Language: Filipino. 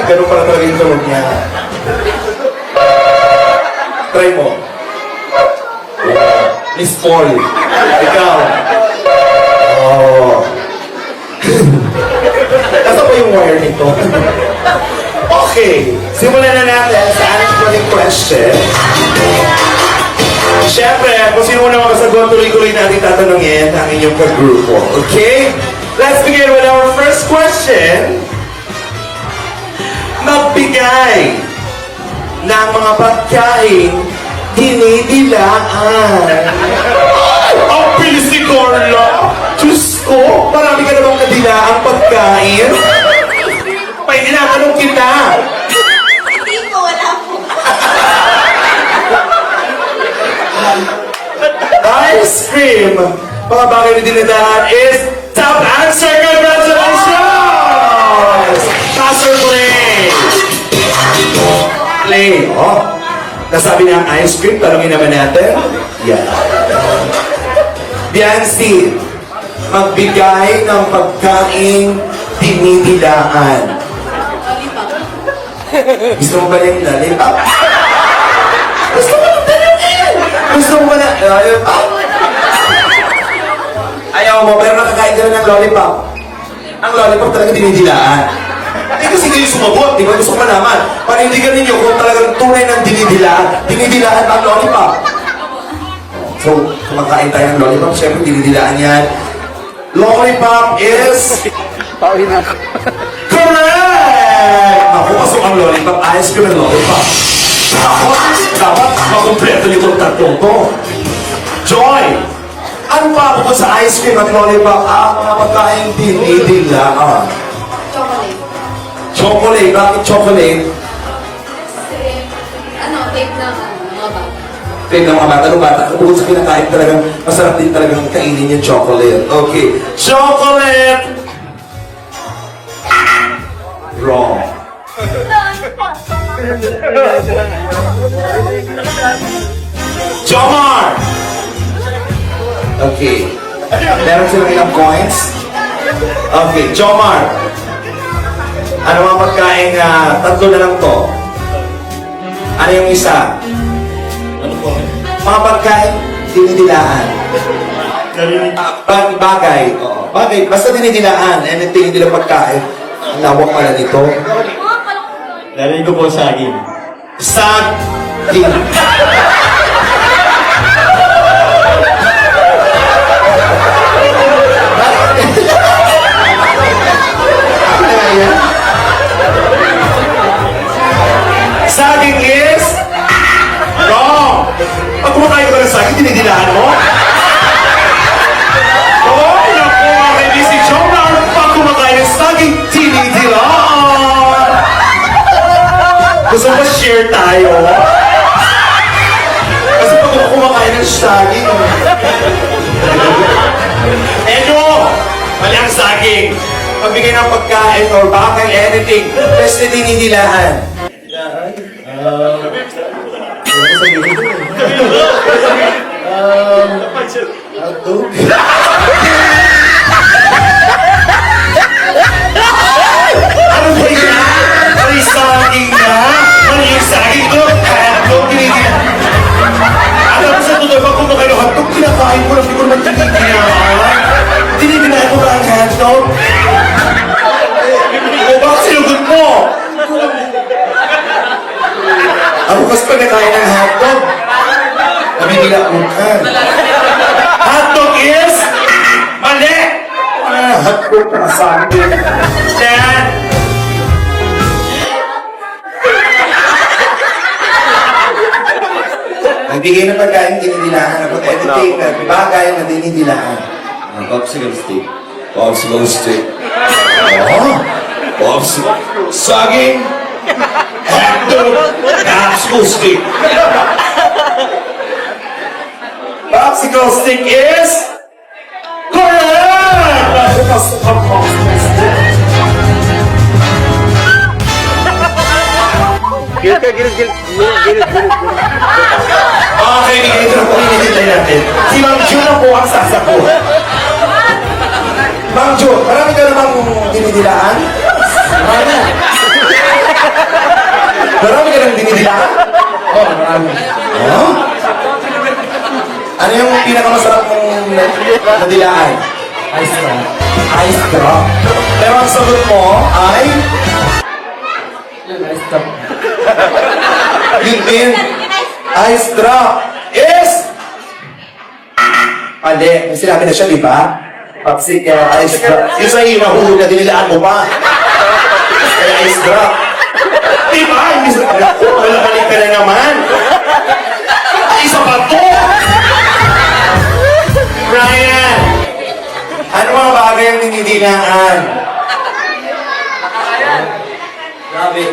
Ganun pala talaga yung tulog niya. Try mo. Miss Paul. Ikaw. Oh. Nasa pa yung wire nito? Okay. Simulan na natin sa ating question. Siyempre, kung sino mo na makasagot, tuloy-tuloy natin tatanungin ang inyong kagrupo. Okay? Let's begin with our first question. Magbigay ng mga pagkain dinidilaan. Ang bilis ni Carla! Diyos ko! Marami ka namang nadilaang pagkain? May tinatanong kita! Hindi ko, wala po. Ice cream! Mga bagay na dinadahan is top answer! Congratulations! Pastor Clay! Clay, oh. Nasabi na ang ice cream, talungin naman natin. Yeah. Biancy, magbigay ng pagkain dinidilaan. Gusto mo ba yung lollipop? Gusto mo ng tanongin? Gusto mo ba na lollipop? Ayaw mo, pero nakakain ka na ng lollipop. Ang lollipop talaga dinidilaan. Eh kasi kayo sumagot, di ba? Gusto ko malaman. Panindigan ninyo kung talagang tunay ng dinidilaan ang lollipop. So, kumakain tayo ng lollipop, syempre dinidilaan yan. Lollipop is... Pauwi na ako. Correct! Ako, pasok ang lollipop, ice cream and lollipop. Dapat makumpleto nitong tatlong to. Joy! Ano pa ako sa ice cream at lollipop? Mga pagkain dinidilaan. Chocolate. Chocolate? Bakit chocolate? Kasi, tape ng mga bata. Tape ng mga bata. Anong bata? Bukod sa kinakain talagang, masarap din talagang kainin yung chocolate. Okay. Chocolate! Wrong. Jomar! Okay. Meron silang ilang coins? Okay, Jomar. Ano mga pagkain na tatlo na lang to? Ano yung isa? Ano po? Mga pagkain, dinidilaan. Bagay. Oo. Bagay. Basta dinidilaan. Anything, hindi lang pagkain. Ang lawak pala nito. Narinig ko po sa akin. Saging. Saging is wrong. Pag kumakain ka ng saging, dinidilaan mo? Oh, naku, mga kaibigan, Jomar, pag kumakain ng saging, dinidilaan. Gusto mo share tayo? Kasi pag kumakain ng saging, Edo, mali ang saging. Pagbigay ng pagkain or bakal, anything, best na dinidilaan. Ano ba yan? May saging na? Ano yung saging ko? Hotdog, dinidilaan. Alam mo sa totoo, pag kumakain ng hotdog, kinakain mo lang, hindi ko naman dinidilaan. Dinidilaan mo ba ang hotdog? O bakit sinugot mo? Ako kasi pag nakain ng hotdog, nabibila ko ka. Hotdog is mali! Hotdog na sabi. Dad! Nagbigay ng pagkain, dinidilaan. Ako anything na bagay na dinidilaan. Popsicle stick. Popsicle stick. Oh! Popsicle. Saging! Hotdog! Popsicle stick! Popsicle stick is... correct! Popsicle stick. Gilid ka, gilid. Okay, ganito na po inintay natin. Si Ma'am June na po ang sasagot. Ma'am June, marami ka namang dinidilaan? Marami. Nadilaan. Ice drop. Ice drop. Pero ang sagot mo ay... Yun, ice drop. Yun din. Ice drop. Is... Hindi. May sinabi na siya, di ba? Popsicle. Ice drop. Yung sa'yo, nahulog na dinilaan mo pa. Kaya ice drop. Di ba? Hindi sa... Wala balik ka na naman. Ay, isa pa to! Ryan! Ano mga bagay ang ninidilaan? Grabe.